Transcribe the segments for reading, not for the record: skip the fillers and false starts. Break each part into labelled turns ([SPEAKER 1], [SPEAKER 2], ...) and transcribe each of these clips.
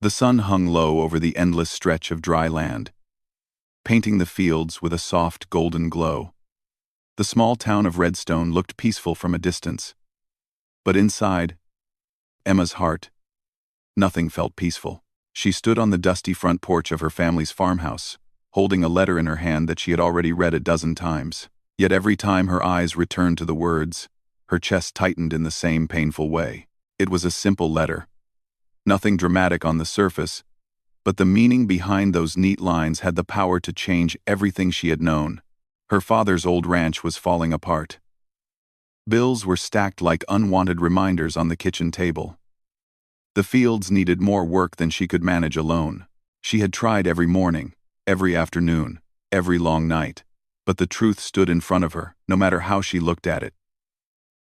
[SPEAKER 1] The sun hung low over the endless stretch of dry land, painting the fields with a soft golden glow. The small town of Redstone looked peaceful from a distance. But inside Emma's heart, nothing felt peaceful. She stood on the dusty front porch of her family's farmhouse, holding a letter in her hand that she had already read a dozen times. Yet every time her eyes returned to the words, her chest tightened in the same painful way. It was a simple letter. Nothing dramatic on the surface, but the meaning behind those neat lines had the power to change everything she had known. Her father's old ranch was falling apart. Bills were stacked like unwanted reminders on the kitchen table. The fields needed more work than she could manage alone. She had tried every morning, every afternoon, every long night, but the truth stood in front of her, no matter how she looked at it.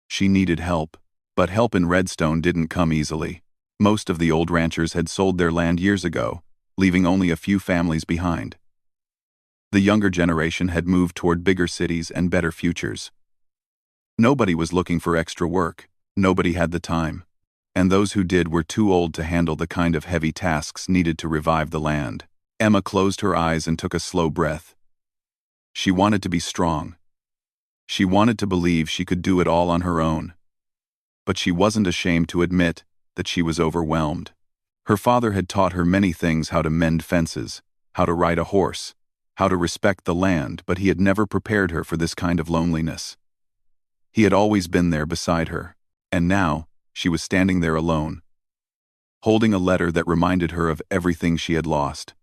[SPEAKER 1] She needed help, but help in Redstone didn't come easily. Most of the old ranchers had sold their land years ago, leaving only a few families behind. The younger generation had moved toward bigger cities and better futures. Nobody was looking for extra work, nobody had the time, and those who did were too old to handle the kind of heavy tasks needed to revive the land. Emma closed her eyes and took a slow breath. She wanted to be strong. She wanted to believe she could do it all on her own. But she wasn't ashamed to admit that she was overwhelmed. Her father had taught her many things: how to mend fences, how to ride a horse, how to respect the land, but he had never prepared her for this kind of loneliness. He had always been there beside her, and now she was standing there alone, holding a letter that reminded her of everything she had lost.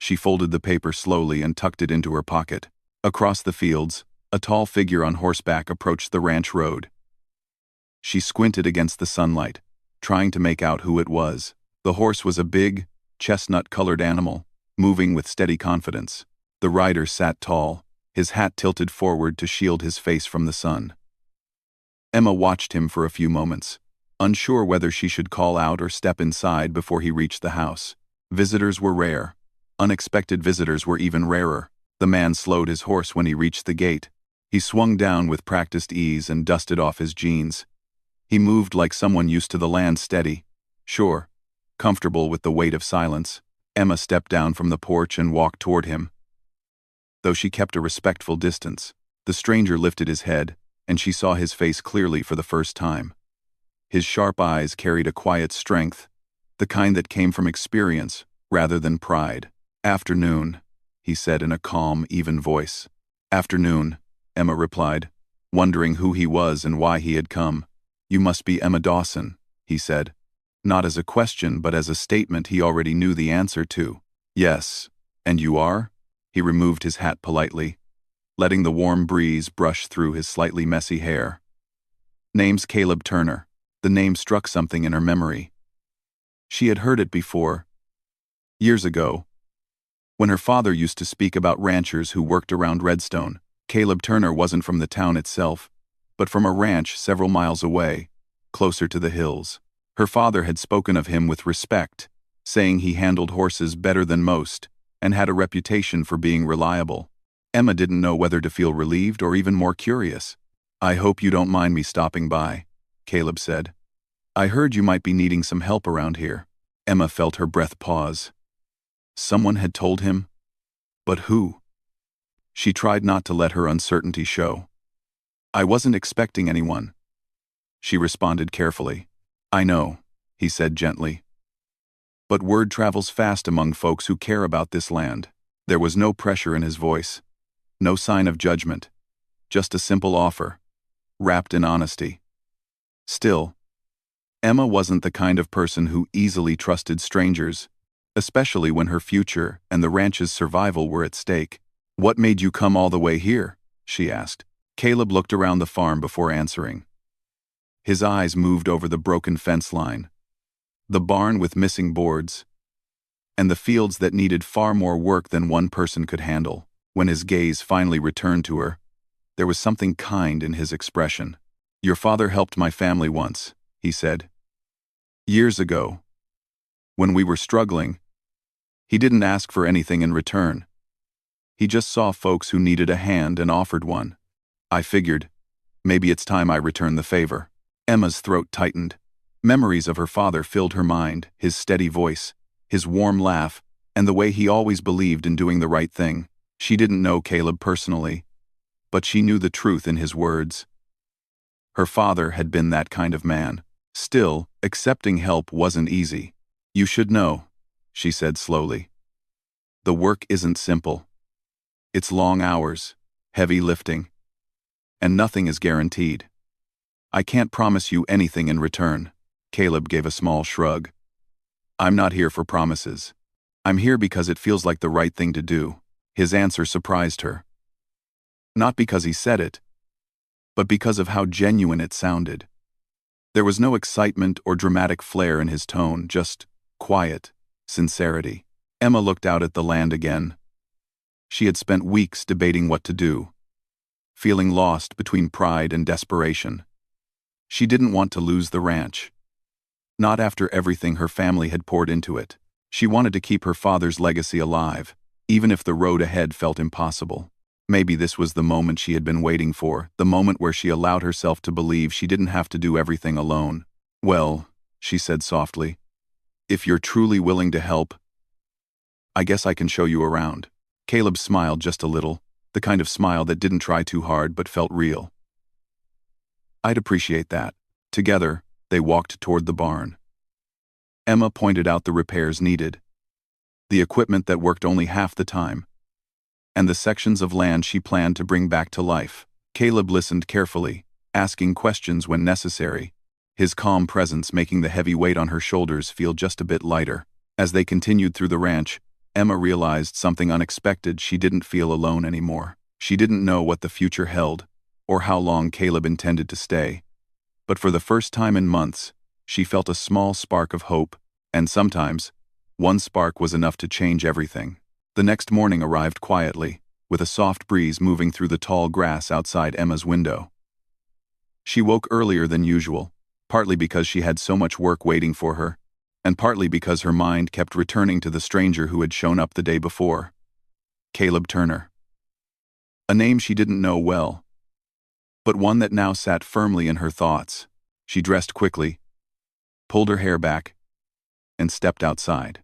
[SPEAKER 1] She folded the paper slowly and tucked it into her pocket. Across the fields, a tall figure on horseback approached the ranch road. She squinted against the sunlight, trying to make out who it was. The horse was a big, chestnut-colored animal, moving with steady confidence. The rider sat tall, his hat tilted forward to shield his face from the sun. Emma watched him for a few moments, unsure whether she should call out or step inside before he reached the house. Visitors were rare. Unexpected visitors were even rarer. The man slowed his horse when he reached the gate. He swung down with practiced ease and dusted off his jeans. He moved like someone used to the land, steady, sure, comfortable with the weight of silence. Emma stepped down from the porch and walked toward him. Though she kept a respectful distance, the stranger lifted his head, and she saw his face clearly for the first time. His sharp eyes carried a quiet strength, the kind that came from experience rather than pride. "Afternoon," he said in a calm, even voice. "Afternoon," Emma replied, wondering who he was and why he had come. "You must be Emma Dawson," he said, not as a question but as a statement he already knew the answer to. "Yes, and you are?" He removed his hat politely, letting the warm breeze brush through his slightly messy hair. "Name's Caleb Turner." The name struck something in her memory. She had heard it before, years ago, when her father used to speak about ranchers who worked around Redstone. Caleb Turner wasn't from the town itself, but from a ranch several miles away, closer to the hills. Her father had spoken of him with respect, saying he handled horses better than most and had a reputation for being reliable. Emma didn't know whether to feel relieved or even more curious. "I hope you don't mind me stopping by," Caleb said. "I heard you might be needing some help around here." Emma felt her breath pause. Someone had told him? But who? She tried not to let her uncertainty show. "I wasn't expecting anyone," she responded carefully. "I know," he said gently. "But word travels fast among folks who care about this land." There was no pressure in his voice, no sign of judgment, just a simple offer, wrapped in honesty. Still, Emma wasn't the kind of person who easily trusted strangers, especially when her future and the ranch's survival were at stake. "What made you come all the way here?" she asked. Caleb looked around the farm before answering. His eyes moved over the broken fence line, the barn with missing boards, and the fields that needed far more work than one person could handle. When his gaze finally returned to her, there was something kind in his expression. "Your father helped my family once," he said. "Years ago, when we were struggling, he didn't ask for anything in return. He just saw folks who needed a hand and offered one. I figured, maybe it's time I return the favor." Emma's throat tightened. Memories of her father filled her mind, his steady voice, his warm laugh, and the way he always believed in doing the right thing. She didn't know Caleb personally, but she knew the truth in his words. Her father had been that kind of man. Still, accepting help wasn't easy. "You should know," she said slowly. "The work isn't simple. It's long hours, heavy lifting, and nothing is guaranteed. I can't promise you anything in return." Caleb gave a small shrug. "I'm not here for promises. I'm here because it feels like the right thing to do." His answer surprised her. Not because he said it, but because of how genuine it sounded. There was no excitement or dramatic flair in his tone, just quiet sincerity. Emma looked out at the land again. She had spent weeks debating what to do, feeling lost between pride and desperation. She didn't want to lose the ranch. Not after everything her family had poured into it. She wanted to keep her father's legacy alive, even if the road ahead felt impossible. Maybe this was the moment she had been waiting for, the moment where she allowed herself to believe she didn't have to do everything alone. "Well," she said softly, "if you're truly willing to help, I guess I can show you around." Caleb smiled just a little, the kind of smile that didn't try too hard but felt real. "I'd appreciate that." Together, they walked toward the barn. Emma pointed out the repairs needed, the equipment that worked only half the time, and the sections of land she planned to bring back to life. Caleb listened carefully, asking questions when necessary, his calm presence making the heavy weight on her shoulders feel just a bit lighter. As they continued through the ranch, Emma realized something unexpected: she didn't feel alone anymore. She didn't know what the future held, or how long Caleb intended to stay. But for the first time in months, she felt a small spark of hope, and sometimes, one spark was enough to change everything. The next morning arrived quietly, with a soft breeze moving through the tall grass outside Emma's window. She woke earlier than usual, partly because she had so much work waiting for her, and partly because her mind kept returning to the stranger who had shown up the day before. Caleb Turner. A name she didn't know well, but one that now sat firmly in her thoughts. She dressed quickly, pulled her hair back, and stepped outside.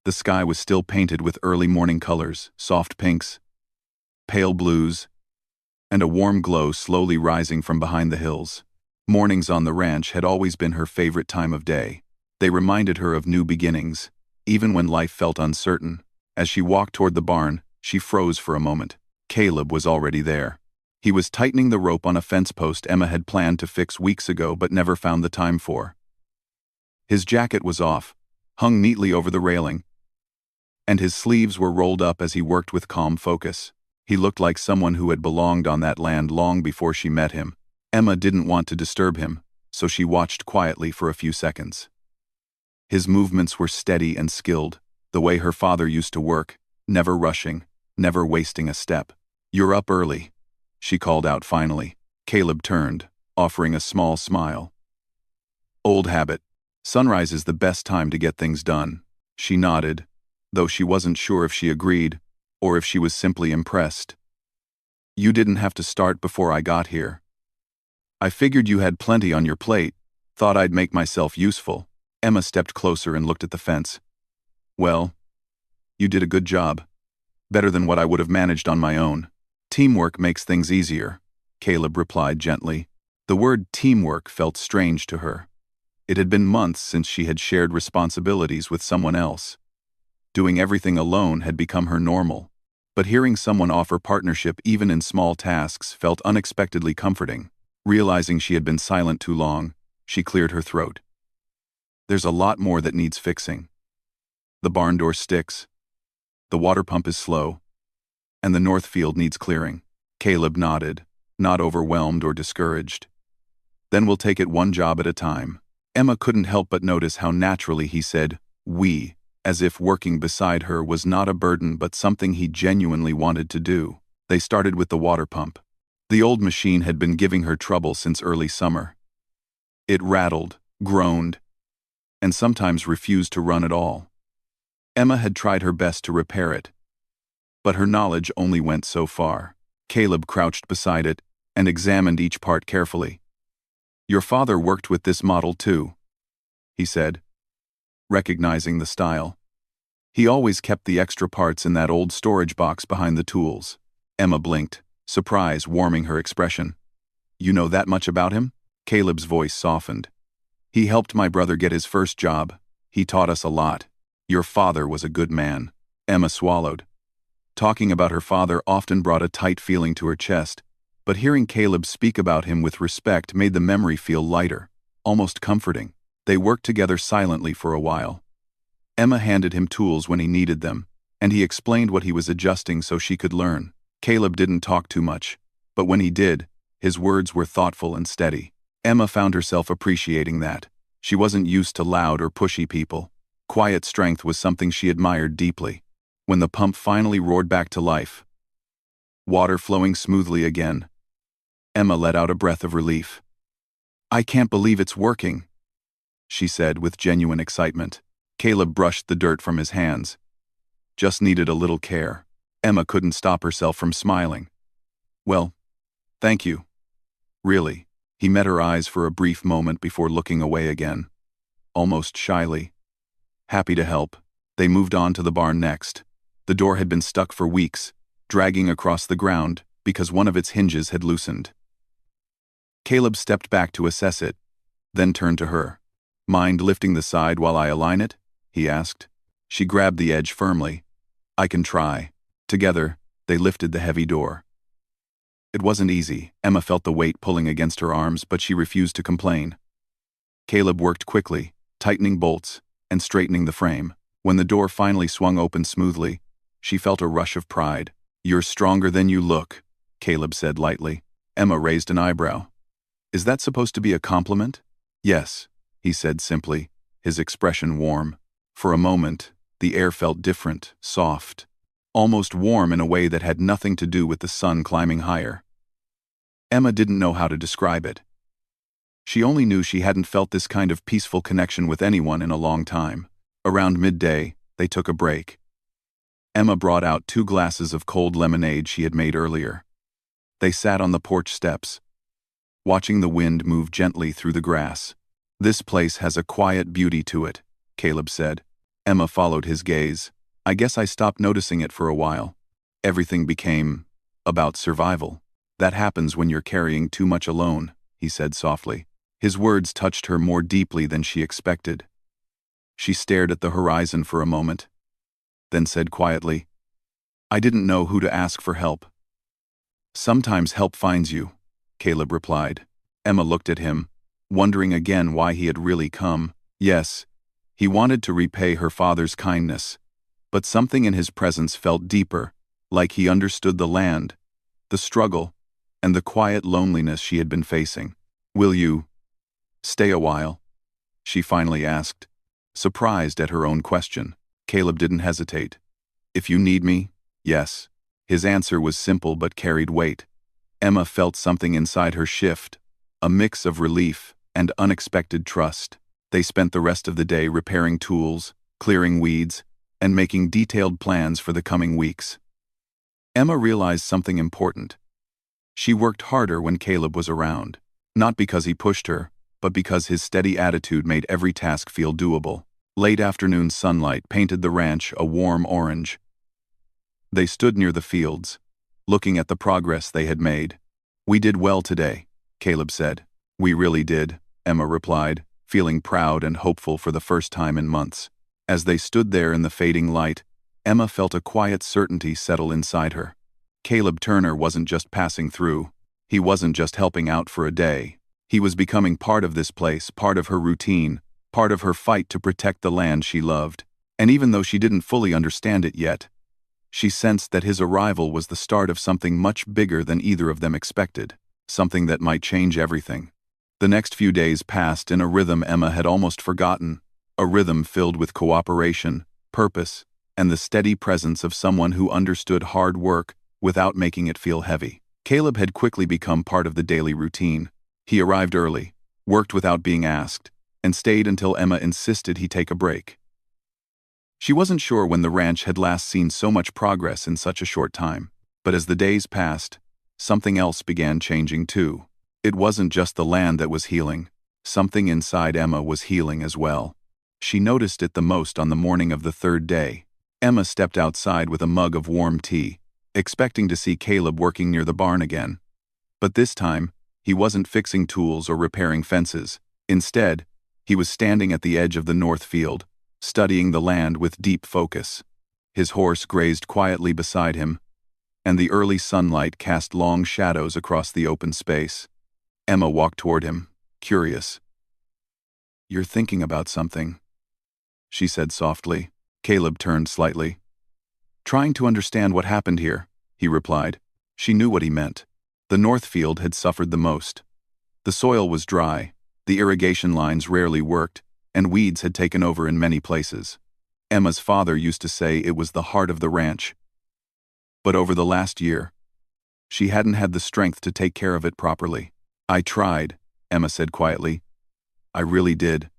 [SPEAKER 1] The sky was still painted with early morning colors, soft pinks, pale blues, and a warm glow slowly rising from behind the hills. Mornings on the ranch had always been her favorite time of day. They reminded her of new beginnings, even when life felt uncertain. As she walked toward the barn, she froze for a moment. Caleb was already there. He was tightening the rope on a fence post Emma had planned to fix weeks ago but never found the time for. His jacket was off, hung neatly over the railing, and his sleeves were rolled up as he worked with calm focus. He looked like someone who had belonged on that land long before she met him. Emma didn't want to disturb him, so she watched quietly for a few seconds. His movements were steady and skilled, the way her father used to work, never rushing, never wasting a step. "You're up early," she called out finally. Caleb turned, offering a small smile. "Old habit. Sunrise is the best time to get things done." She nodded, though she wasn't sure if she agreed, or if she was simply impressed. "You didn't have to start before I got here. I figured you had plenty on your plate, thought I'd make myself useful." Emma stepped closer and looked at the fence. "Well, you did a good job. Better than what I would have managed on my own." "Teamwork makes things easier," Caleb replied gently. The word teamwork felt strange to her. It had been months since she had shared responsibilities with someone else. Doing everything alone had become her normal, but hearing someone offer partnership even in small tasks felt unexpectedly comforting. Realizing she had been silent too long, she cleared her throat. "There's a lot more that needs fixing. The barn door sticks, the water pump is slow, and the north field needs clearing." Caleb nodded, not overwhelmed or discouraged. "Then we'll take it one job at a time." Emma couldn't help but notice how naturally he said, "we," as if working beside her was not a burden but something he genuinely wanted to do. They started with the water pump. The old machine had been giving her trouble since early summer. It rattled, groaned, and sometimes refused to run at all. Emma had tried her best to repair it, but her knowledge only went so far. Caleb crouched beside it and examined each part carefully. "Your father worked with this model too," he said, recognizing the style. He always kept the extra parts in that old storage box behind the tools. Emma blinked, surprise warming her expression. You know that much about him? Caleb's voice softened. He helped my brother get his first job. He taught us a lot. Your father was a good man. Emma swallowed. Talking about her father often brought a tight feeling to her chest, but hearing Caleb speak about him with respect made the memory feel lighter, almost comforting. They worked together silently for a while. Emma handed him tools when he needed them, and he explained what he was adjusting so she could learn. Caleb didn't talk too much, but when he did, his words were thoughtful and steady. Emma found herself appreciating that. She wasn't used to loud or pushy people. Quiet strength was something she admired deeply. When the pump finally roared back to life, water flowing smoothly again, Emma let out a breath of relief. I can't believe it's working, she said with genuine excitement. Caleb brushed the dirt from his hands. Just needed a little care. Emma couldn't stop herself from smiling. Well, thank you. Really. He met her eyes for a brief moment before looking away again. Almost shyly. Happy to help. They moved on to the barn next. The door had been stuck for weeks, dragging across the ground because one of its hinges had loosened. Caleb stepped back to assess it, then turned to her. Mind lifting the side while I align it? He asked. She grabbed the edge firmly. I can try. Together, they lifted the heavy door. It wasn't easy. Emma felt the weight pulling against her arms, but she refused to complain. Caleb worked quickly, tightening bolts and straightening the frame. When the door finally swung open smoothly, she felt a rush of pride. You're stronger than you look, Caleb said lightly. Emma raised an eyebrow. Is that supposed to be a compliment? Yes, he said simply, his expression warm. For a moment, the air felt different, soft, almost warm in a way that had nothing to do with the sun climbing higher. Emma didn't know how to describe it. She only knew she hadn't felt this kind of peaceful connection with anyone in a long time. Around midday, they took a break. Emma brought out 2 glasses of cold lemonade she had made earlier. They sat on the porch steps, watching the wind move gently through the grass. This place has a quiet beauty to it, Caleb said. Emma followed his gaze. I guess I stopped noticing it for a while. Everything became about survival. That happens when you're carrying too much alone, he said softly. His words touched her more deeply than she expected. She stared at the horizon for a moment, then said quietly, I didn't know who to ask for help. Sometimes help finds you, Caleb replied. Emma looked at him, wondering again why he had really come. Yes, he wanted to repay her father's kindness, but something in his presence felt deeper, like he understood the land, the struggle, and the quiet loneliness she had been facing. Will you stay a while? She finally asked, surprised at her own question. Caleb didn't hesitate. If you need me, yes. His answer was simple but carried weight. Emma felt something inside her shift, a mix of relief and unexpected trust. They spent the rest of the day repairing tools, clearing weeds, and making detailed plans for the coming weeks. Emma realized something important. She worked harder when Caleb was around, not because he pushed her, but because his steady attitude made every task feel doable. Late afternoon sunlight painted the ranch a warm orange. They stood near the fields, looking at the progress they had made. We did well today, Caleb said. We really did, Emma replied, feeling proud and hopeful for the first time in months. As they stood there in the fading light, Emma felt a quiet certainty settle inside her. Caleb Turner wasn't just passing through. He wasn't just helping out for a day. He was becoming part of this place, part of her routine, part of her fight to protect the land she loved. And even though she didn't fully understand it yet, she sensed that his arrival was the start of something much bigger than either of them expected, something that might change everything. The next few days passed in a rhythm Emma had almost forgotten, a rhythm filled with cooperation, purpose, and the steady presence of someone who understood hard work without making it feel heavy. Caleb had quickly become part of the daily routine. He arrived early, worked without being asked, and stayed until Emma insisted he take a break. She wasn't sure when the ranch had last seen so much progress in such a short time, but as the days passed, something else began changing too. It wasn't just the land that was healing. Something inside Emma was healing as well. She noticed it the most on the morning of the 3rd day. Emma stepped outside with a mug of warm tea, expecting to see Caleb working near the barn again. But this time, he wasn't fixing tools or repairing fences. Instead, he was standing at the edge of the north field, studying the land with deep focus. His horse grazed quietly beside him, and the early sunlight cast long shadows across the open space. Emma walked toward him, curious. "You're thinking about something," she said softly. Caleb turned slightly. "Trying to understand what happened here," he replied. She knew what he meant. The north field had suffered the most. The soil was dry, the irrigation lines rarely worked, and weeds had taken over in many places. Emma's father used to say it was the heart of the ranch. But over the last year, she hadn't had the strength to take care of it properly. "I tried," Emma said quietly. "I really did.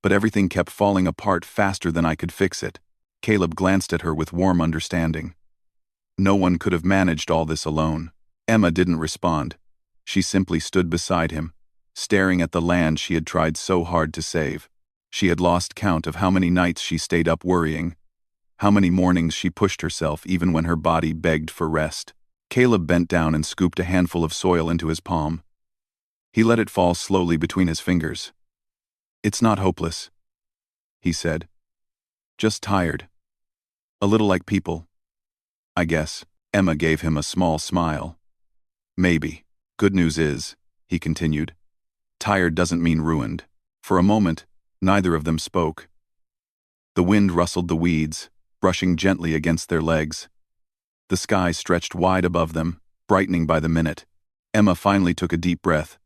[SPEAKER 1] But everything kept falling apart faster than I could fix it." Caleb glanced at her with warm understanding. No one could have managed all this alone. Emma didn't respond. She simply stood beside him, staring at the land she had tried so hard to save. She had lost count of how many nights she stayed up worrying, how many mornings she pushed herself even when her body begged for rest. Caleb bent down and scooped a handful of soil into his palm. He let it fall slowly between his fingers. "It's not hopeless," he said. "Just tired. A little like people, I guess." Emma gave him a small smile. "Maybe. Good news is," he continued, "tired doesn't mean ruined." For a moment, neither of them spoke. The wind rustled the weeds, brushing gently against their legs. The sky stretched wide above them, brightening by the minute. Emma finally took a deep breath.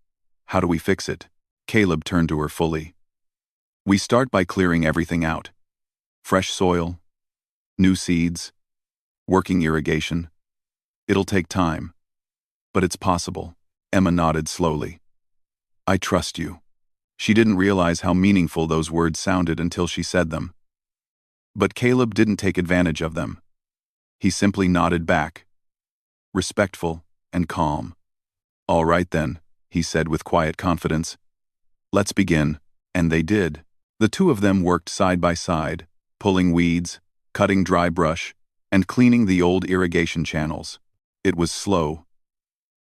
[SPEAKER 1] "How do we fix it?" Caleb turned to her fully. "We start by clearing everything out. Fresh soil, new seeds, working irrigation. It'll take time, but it's possible." Emma nodded slowly. "I trust you." She didn't realize how meaningful those words sounded until she said them. But Caleb didn't take advantage of them. He simply nodded back, respectful and calm. "All right then," he said with quiet confidence. "Let's begin." And they did. The two of them worked side by side, pulling weeds, cutting dry brush, and cleaning the old irrigation channels. It was slow,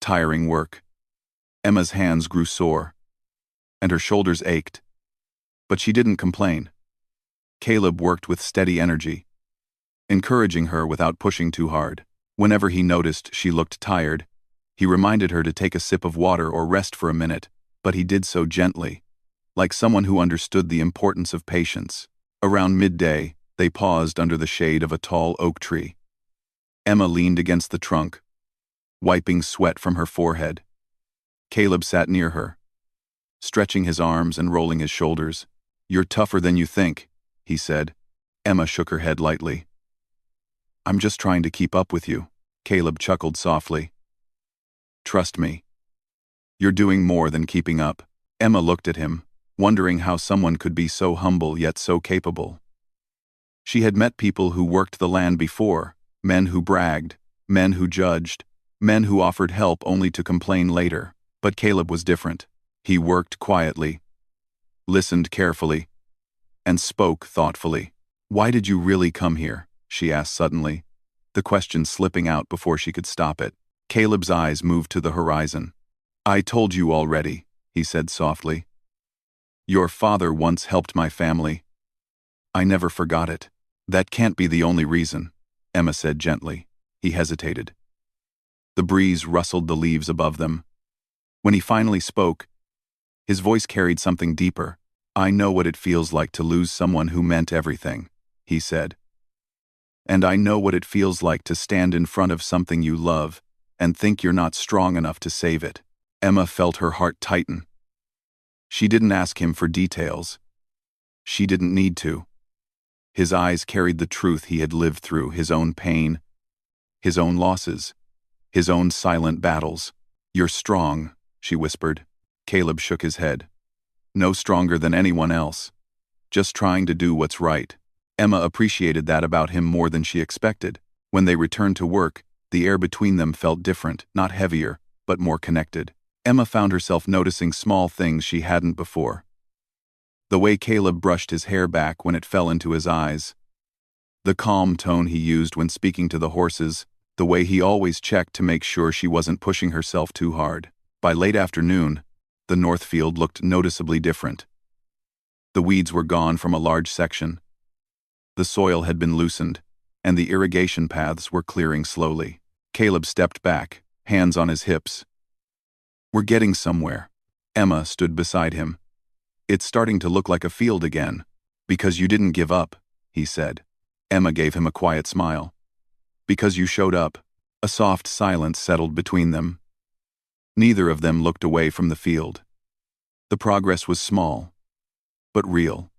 [SPEAKER 1] tiring work. Emma's hands grew sore, and her shoulders ached. But she didn't complain. Caleb worked with steady energy, encouraging her without pushing too hard. Whenever he noticed she looked tired, he reminded her to take a sip of water or rest for a minute, but he did so gently, like someone who understood the importance of patience. Around midday, they paused under the shade of a tall oak tree. Emma leaned against the trunk, wiping sweat from her forehead. Caleb sat near her, stretching his arms and rolling his shoulders. "You're tougher than you think," he said. Emma shook her head lightly. "I'm just trying to keep up with you." Caleb chuckled softly. "Trust me. You're doing more than keeping up." Emma looked at him, wondering how someone could be so humble yet so capable. She had met people who worked the land before, men who bragged, men who judged, men who offered help only to complain later. But Caleb was different. He worked quietly, listened carefully, and spoke thoughtfully. "Why did you really come here?" she asked suddenly, the question slipping out before she could stop it. Caleb's eyes moved to the horizon. "I told you already," he said softly. "Your father once helped my family. I never forgot it." "That can't be the only reason," Emma said gently. He hesitated. The breeze rustled the leaves above them. When he finally spoke, his voice carried something deeper. "I know what it feels like to lose someone who meant everything," he said. "And I know what it feels like to stand in front of something you love and think you're not strong enough to save it." Emma felt her heart tighten. She didn't ask him for details. She didn't need to. His eyes carried the truth he had lived through, his own pain, his own losses, his own silent battles. "You're strong," she whispered. Caleb shook his head. "No stronger than anyone else. Just trying to do what's right." Emma appreciated that about him more than she expected. When they returned to work, the air between them felt different, not heavier, but more connected. Emma found herself noticing small things she hadn't before. The way Caleb brushed his hair back when it fell into his eyes. The calm tone he used when speaking to the horses, the way he always checked to make sure she wasn't pushing herself too hard. By late afternoon, the north field looked noticeably different. The weeds were gone from a large section. The soil had been loosened, and the irrigation paths were clearing slowly. Caleb stepped back, hands on his hips. "We're getting somewhere." Emma stood beside him. "It's starting to look like a field again. Because you didn't give up," he said. Emma gave him a quiet smile. "Because you showed up." A soft silence settled between them. Neither of them looked away from the field. The progress was small, but real.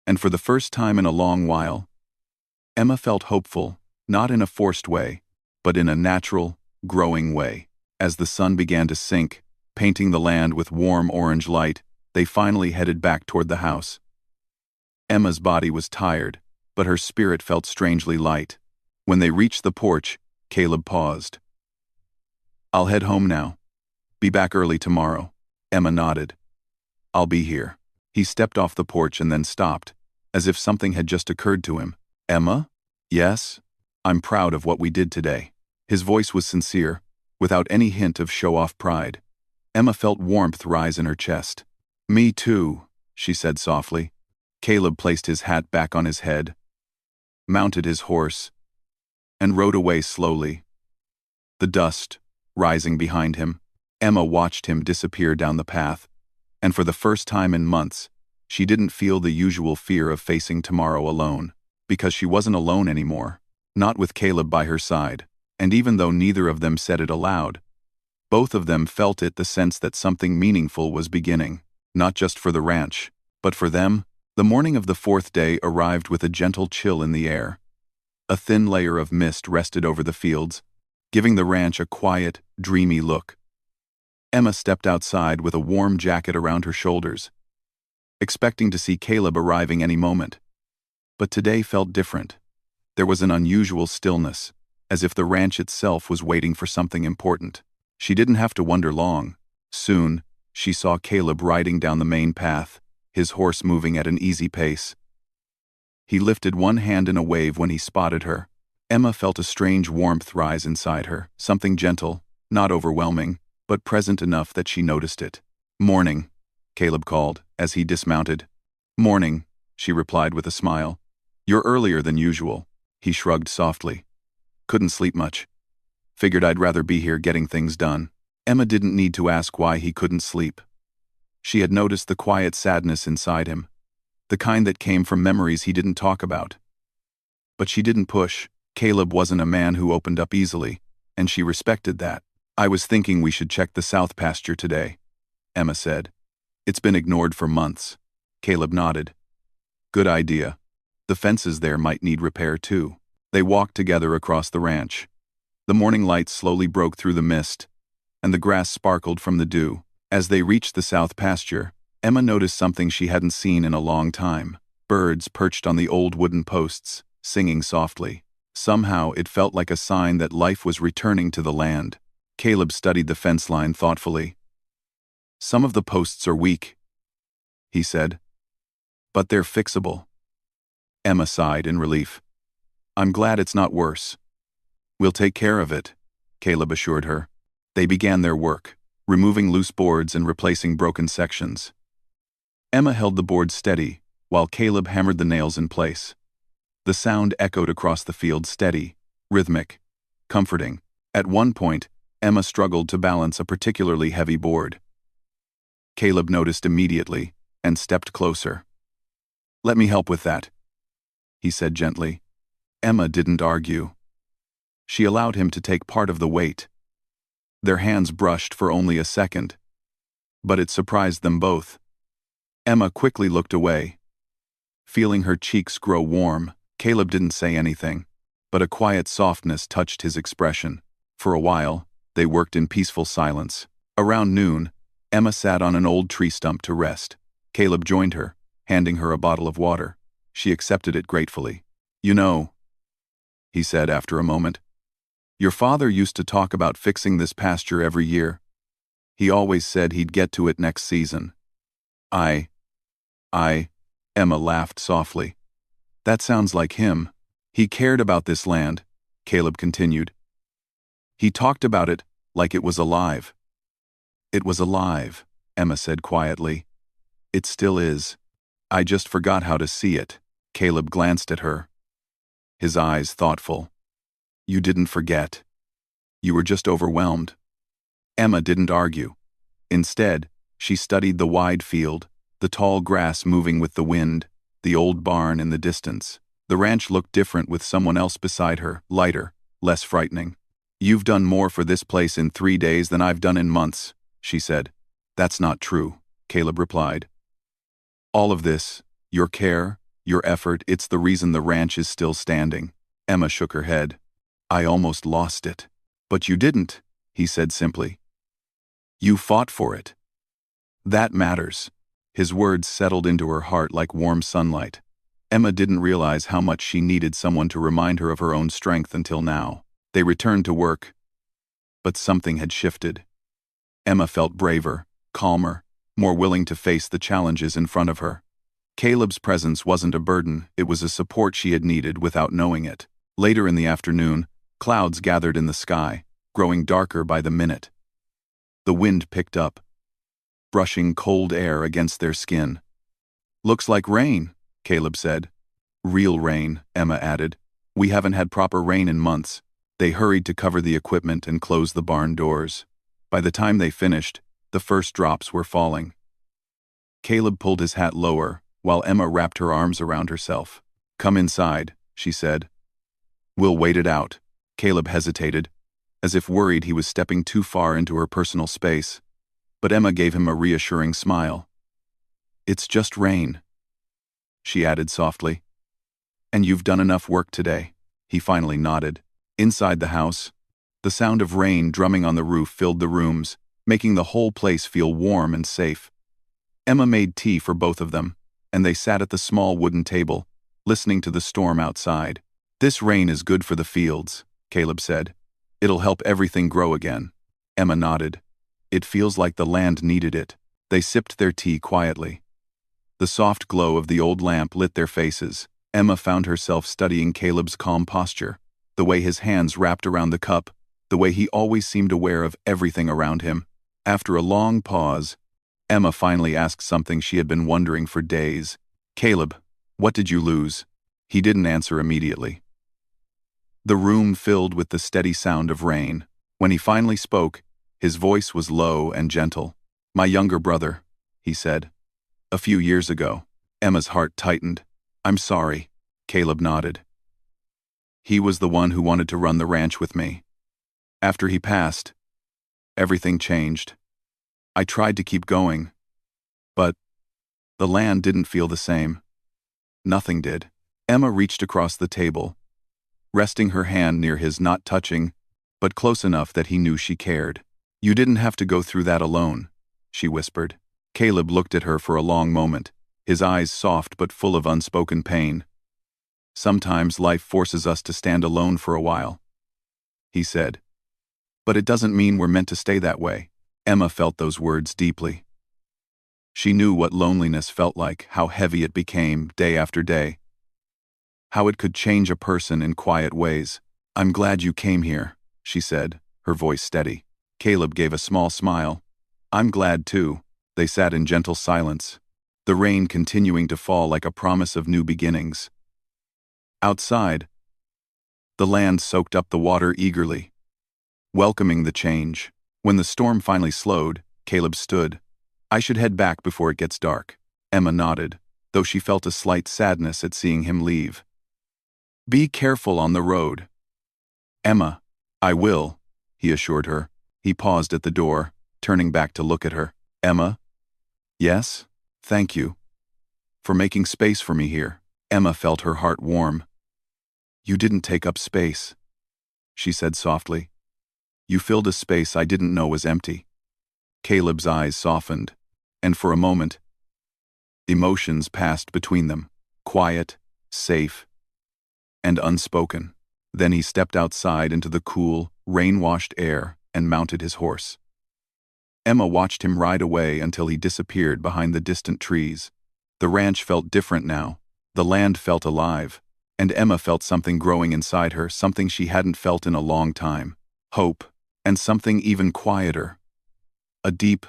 [SPEAKER 1] And for the first time in a long while, Emma felt hopeful, not in a forced way, but in a natural, growing way. As the sun began to sink, painting the land with warm orange light, they finally headed back toward the house. Emma's body was tired, but her spirit felt strangely light. When they reached the porch, Caleb paused. "I'll head home now. Be back early tomorrow." Emma nodded. "I'll be here." He stepped off the porch and then stopped, as if something had just occurred to him. "Emma?" "Yes? I'm proud of what we did today." His voice was sincere, without any hint of show-off pride. Emma felt warmth rise in her chest. "Me too," she said softly. Caleb placed his hat back on his head, mounted his horse, and rode away slowly. The dust rising behind him, Emma watched him disappear down the path, and for the first time in months, she didn't feel the usual fear of facing tomorrow alone, because she wasn't alone anymore, not with Caleb by her side, and even though neither of them said it aloud, both of them felt it, the sense that something meaningful was beginning, not just for the ranch, but for them. The morning of the fourth day arrived with a gentle chill in the air. A thin layer of mist rested over the fields, giving the ranch a quiet, dreamy look. Emma stepped outside with a warm jacket around her shoulders, expecting to see Caleb arriving any moment. But today felt different. There was an unusual stillness, as if the ranch itself was waiting for something important. She didn't have to wonder long. Soon, she saw Caleb riding down the main path, his horse moving at an easy pace. He lifted one hand in a wave when he spotted her. Emma felt a strange warmth rise inside her, something gentle, not overwhelming, but present enough that she noticed it. "Morning," Caleb called, as he dismounted. "Morning," she replied with a smile. "You're earlier than usual." He shrugged softly. "Couldn't sleep much. Figured I'd rather be here getting things done." Emma didn't need to ask why he couldn't sleep. She had noticed the quiet sadness inside him, the kind that came from memories he didn't talk about. But she didn't push. Caleb wasn't a man who opened up easily, and she respected that. "I was thinking we should check the south pasture today," Emma said. "It's been ignored for months." Caleb nodded. "Good idea. The fences there might need repair too." They walked together across the ranch. The morning light slowly broke through the mist, and the grass sparkled from the dew. As they reached the south pasture, Emma noticed something she hadn't seen in a long time. Birds perched on the old wooden posts, singing softly. Somehow it felt like a sign that life was returning to the land. Caleb studied the fence line thoughtfully. "Some of the posts are weak," he said, "but they're fixable." Emma sighed in relief. "I'm glad it's not worse." "We'll take care of it," Caleb assured her. They began their work, removing loose boards and replacing broken sections. Emma held the boards steady, while Caleb hammered the nails in place. The sound echoed across the field, steady, rhythmic, comforting. At one point, Emma struggled to balance a particularly heavy board. Caleb noticed immediately and stepped closer. "Let me help with that," he said gently. Emma didn't argue. She allowed him to take part of the weight. Their hands brushed for only a second, but it surprised them both. Emma quickly looked away. Feeling her cheeks grow warm, Caleb didn't say anything, but a quiet softness touched his expression. For a while, they worked in peaceful silence. Around noon, Emma sat on an old tree stump to rest. Caleb joined her, handing her a bottle of water. She accepted it gratefully. "You know," he said after a moment, "your father used to talk about fixing this pasture every year. He always said he'd get to it next season." I, Emma laughed softly. "That sounds like him," He cared about this land, Caleb continued. He talked about it like it was alive. It was alive, Emma said quietly. It still is. I just forgot how to see it. Caleb glanced at her, his eyes thoughtful. You didn't forget. You were just overwhelmed. Emma didn't argue. Instead, she studied the wide field, the tall grass moving with the wind, the old barn in the distance. The ranch looked different with someone else beside her, lighter, less frightening. You've done more for this place in 3 days than I've done in months, she said. That's not true, Caleb replied. All of this, your care, your effort, it's the reason the ranch is still standing. Emma shook her head. I almost lost it. But you didn't, he said simply. You fought for it. That matters. His words settled into her heart like warm sunlight. Emma didn't realize how much she needed someone to remind her of her own strength until now. They returned to work. But something had shifted. Emma felt braver, calmer, more willing to face the challenges in front of her. Caleb's presence wasn't a burden, it was a support she had needed without knowing it. Later in the afternoon, clouds gathered in the sky, growing darker by the minute. The wind picked up, brushing cold air against their skin. Looks like rain, Caleb said. Real rain, Emma added. We haven't had proper rain in months. They hurried to cover the equipment and close the barn doors. By the time they finished, the first drops were falling. Caleb pulled his hat lower, while Emma wrapped her arms around herself. Come inside, she said. We'll wait it out. Caleb hesitated, as if worried he was stepping too far into her personal space. But Emma gave him a reassuring smile. It's just rain, she added softly. And you've done enough work today. He finally nodded. Inside the house, the sound of rain drumming on the roof filled the rooms, making the whole place feel warm and safe. Emma made tea for both of them, and they sat at the small wooden table, listening to the storm outside. This rain is good for the fields, Caleb said. It'll help everything grow again. Emma nodded. It feels like the land needed it. They sipped their tea quietly. The soft glow of the old lamp lit their faces. Emma found herself studying Caleb's calm posture, the way his hands wrapped around the cup, the way he always seemed aware of everything around him. After a long pause, Emma finally asked something she had been wondering for days. Caleb, what did you lose? He didn't answer immediately. The room filled with the steady sound of rain. When he finally spoke, his voice was low and gentle. My younger brother, he said. A few years ago. Emma's heart tightened. I'm sorry, Caleb nodded. He was the one who wanted to run the ranch with me. After he passed, everything changed. I tried to keep going, but the land didn't feel the same. Nothing did. Emma reached across the table, resting her hand near his, not touching, but close enough that he knew she cared. You didn't have to go through that alone, she whispered. Caleb looked at her for a long moment, his eyes soft but full of unspoken pain. Sometimes life forces us to stand alone for a while, he said. But it doesn't mean we're meant to stay that way. Emma felt those words deeply. She knew what loneliness felt like, how heavy it became day after day. How it could change a person in quiet ways. I'm glad you came here, she said, her voice steady. Caleb gave a small smile. I'm glad too. They sat in gentle silence, the rain continuing to fall like a promise of new beginnings. Outside, the land soaked up the water eagerly, welcoming the change. When the storm finally slowed, Caleb stood. I should head back before it gets dark. Emma nodded, though she felt a slight sadness at seeing him leave. Be careful on the road. Emma, I will, he assured her. He paused at the door, turning back to look at her. Emma? Yes? Thank you. For making space for me here. Emma felt her heart warm. You didn't take up space, she said softly. You filled a space I didn't know was empty. Caleb's eyes softened, and for a moment, emotions passed between them, quiet, safe, and unspoken. Then he stepped outside into the cool, rain-washed air and mounted his horse. Emma watched him ride away until he disappeared behind the distant trees. The ranch felt different now. The land felt alive. And Emma felt something growing inside her, something she hadn't felt in a long time. Hope, and something even quieter. A deep,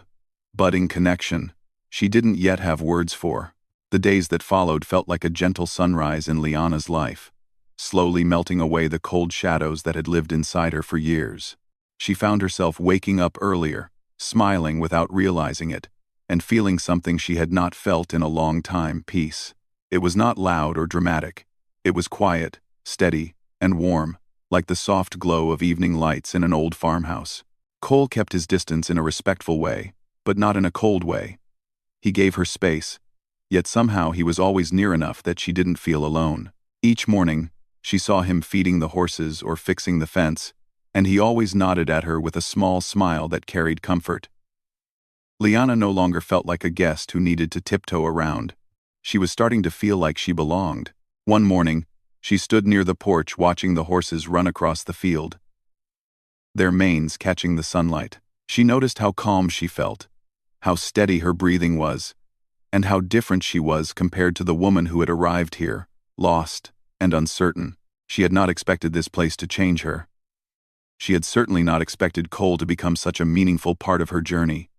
[SPEAKER 1] budding connection she didn't yet have words for. The days that followed felt like a gentle sunrise in Liana's life, slowly melting away the cold shadows that had lived inside her for years. She found herself waking up earlier, smiling without realizing it, and feeling something she had not felt in a long time: peace. It was not loud or dramatic. It was quiet, steady, and warm, like the soft glow of evening lights in an old farmhouse. Cole kept his distance in a respectful way, but not in a cold way. He gave her space, yet somehow he was always near enough that she didn't feel alone. Each morning, she saw him feeding the horses or fixing the fence, and he always nodded at her with a small smile that carried comfort. Liana no longer felt like a guest who needed to tiptoe around. She was starting to feel like she belonged. One morning, she stood near the porch watching the horses run across the field, their manes catching the sunlight. She noticed how calm she felt, how steady her breathing was, and how different she was compared to the woman who had arrived here, lost and uncertain. She had not expected this place to change her. She had certainly not expected Cole to become such a meaningful part of her journey.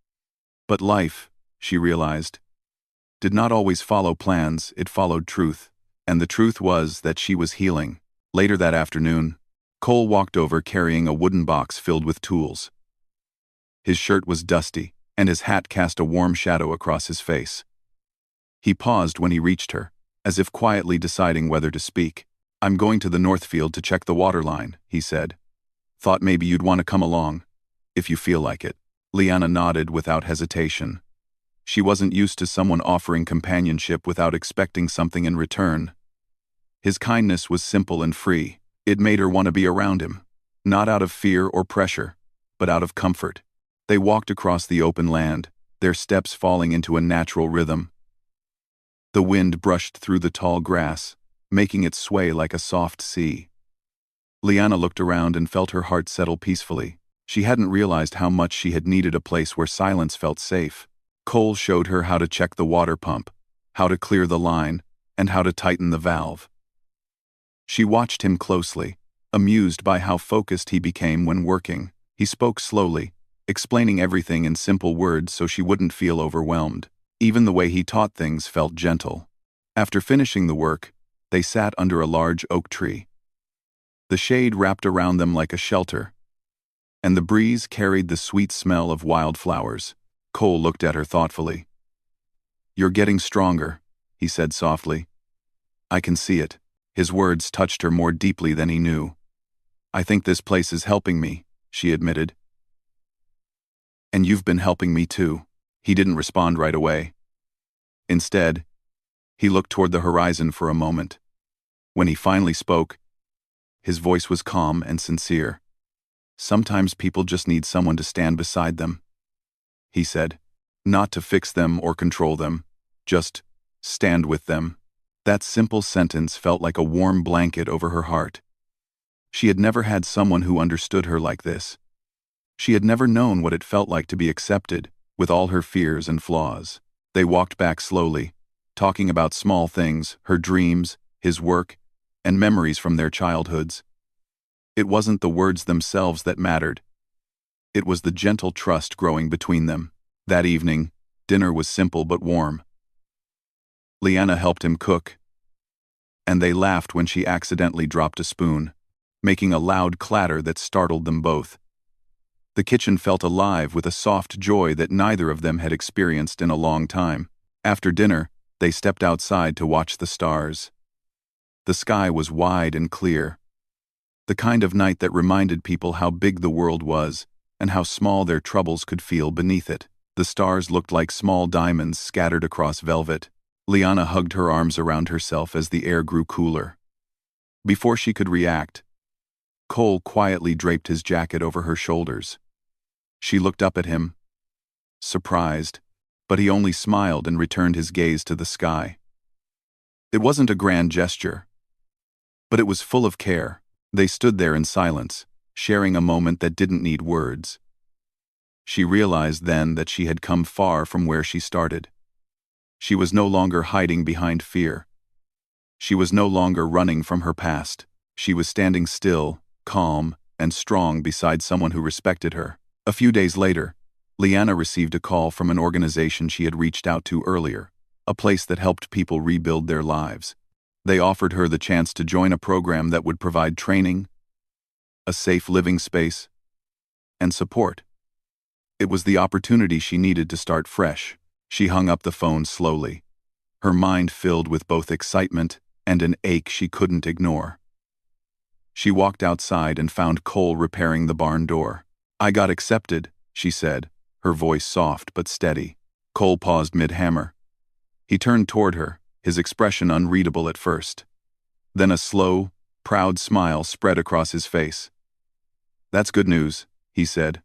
[SPEAKER 1] But life, she realized, did not always follow plans. It followed truth, and the truth was that she was healing. Later that afternoon, Cole walked over carrying a wooden box filled with tools. His shirt was dusty, and his hat cast a warm shadow across his face. He paused when he reached her, as if quietly deciding whether to speak. "I'm going to the north field to check the water line," he said. "Thought maybe you'd want to come along, if you feel like it." Liana nodded without hesitation. She wasn't used to someone offering companionship without expecting something in return. His kindness was simple and free. It made her want to be around him, not out of fear or pressure, but out of comfort. They walked across the open land, their steps falling into a natural rhythm. The wind brushed through the tall grass, making it sway like a soft sea. Liana looked around and felt her heart settle peacefully. She hadn't realized how much she had needed a place where silence felt safe. Cole showed her how to check the water pump, how to clear the line, and how to tighten the valve. She watched him closely, amused by how focused he became when working. He spoke slowly, explaining everything in simple words so she wouldn't feel overwhelmed. Even the way he taught things felt gentle. After finishing the work, they sat under a large oak tree. The shade wrapped around them like a shelter, and the breeze carried the sweet smell of wildflowers. Cole looked at her thoughtfully. "You're getting stronger," he said softly. "I can see it." His words touched her more deeply than he knew. "I think this place is helping me," she admitted. "And you've been helping me too." He didn't respond right away. Instead, he looked toward the horizon for a moment. When he finally spoke, his voice was calm and sincere. "Sometimes people just need someone to stand beside them," he said. "Not to fix them or control them, just stand with them." That simple sentence felt like a warm blanket over her heart. She had never had someone who understood her like this. She had never known what it felt like to be accepted, with all her fears and flaws. They walked back slowly, talking about small things, her dreams, his work, and memories from their childhoods. It wasn't the words themselves that mattered. It was the gentle trust growing between them. That evening, dinner was simple but warm. Liana helped him cook, and they laughed when she accidentally dropped a spoon, making a loud clatter that startled them both. The kitchen felt alive with a soft joy that neither of them had experienced in a long time. After dinner, they stepped outside to watch the stars. The sky was wide and clear, the kind of night that reminded people how big the world was and how small their troubles could feel beneath it. The stars looked like small diamonds scattered across velvet. Liana hugged her arms around herself as the air grew cooler. Before she could react, Cole quietly draped his jacket over her shoulders. She looked up at him, surprised, but he only smiled and returned his gaze to the sky. It wasn't a grand gesture, but it was full of care. They stood there in silence, sharing a moment that didn't need words. She realized then that she had come far from where she started. She was no longer hiding behind fear. She was no longer running from her past. She was standing still, calm, and strong beside someone who respected her. A few days later, Liana received a call from an organization she had reached out to earlier, a place that helped people rebuild their lives. They offered her the chance to join a program that would provide training, a safe living space, and support. It was the opportunity she needed to start fresh. She hung up the phone slowly, her mind filled with both excitement and an ache she couldn't ignore. She walked outside and found Cole repairing the barn door. "I got accepted," she said, her voice soft but steady. Cole paused mid-hammer. He turned toward her, his expression unreadable at first. Then a slow, proud smile spread across his face. "That's good news," he said.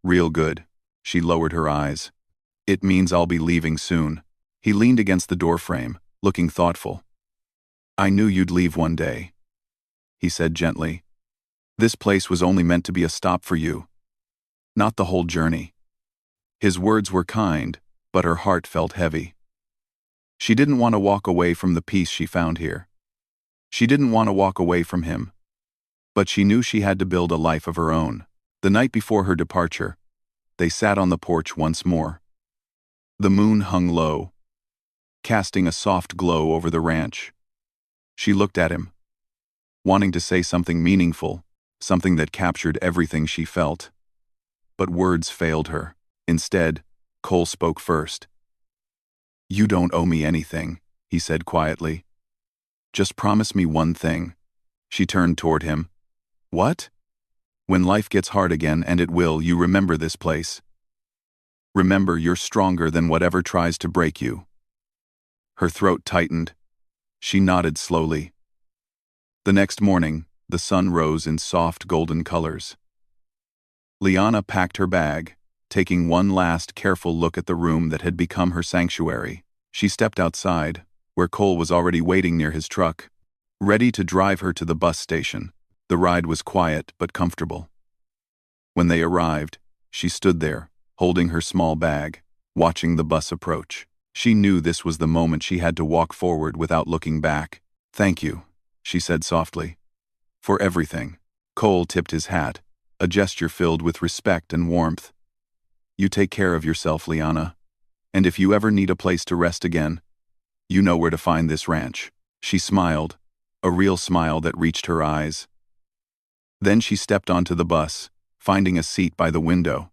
[SPEAKER 1] "Real good." She lowered her eyes. "It means I'll be leaving soon." He leaned against the doorframe, looking thoughtful. "I knew you'd leave one day," he said gently. "This place was only meant to be a stop for you, not the whole journey." His words were kind, but her heart felt heavy. She didn't want to walk away from the peace she found here. She didn't want to walk away from him. But she knew she had to build a life of her own. The night before her departure, they sat on the porch once more. The moon hung low, casting a soft glow over the ranch. She looked at him, wanting to say something meaningful, something that captured everything she felt. But words failed her. Instead, Cole spoke first. "You don't owe me anything," he said quietly. "Just promise me one thing." She turned toward him. "What?" "When life gets hard again, and it will, you remember this place. Remember you're stronger than whatever tries to break you." Her throat tightened. She nodded slowly. The next morning, the sun rose in soft golden colors. Liana packed her bag, taking one last careful look at the room that had become her sanctuary. She stepped outside, where Cole was already waiting near his truck, ready to drive her to the bus station. The ride was quiet but comfortable. When they arrived, she stood there, holding her small bag, watching the bus approach. She knew this was the moment she had to walk forward without looking back. "Thank you," she said softly, "for everything." Cole tipped his hat, a gesture filled with respect and warmth. "You take care of yourself, Liana. And if you ever need a place to rest again, you know where to find this ranch." She smiled, a real smile that reached her eyes. Then she stepped onto the bus, finding a seat by the window.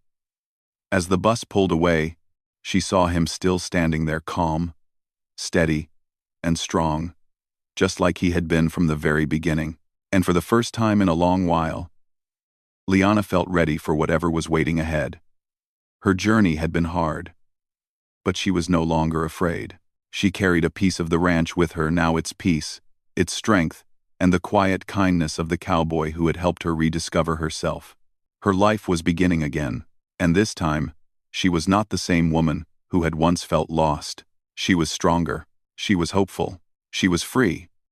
[SPEAKER 1] As the bus pulled away, she saw him still standing there, calm, steady, and strong, just like he had been from the very beginning. And for the first time in a long while, Liana felt ready for whatever was waiting ahead. Her journey had been hard, but she was no longer afraid. She carried a piece of the ranch with her, now its peace, its strength, and the quiet kindness of the cowboy who had helped her rediscover herself. Her life was beginning again, and this time, she was not the same woman who had once felt lost. She was stronger, she was hopeful, she was free.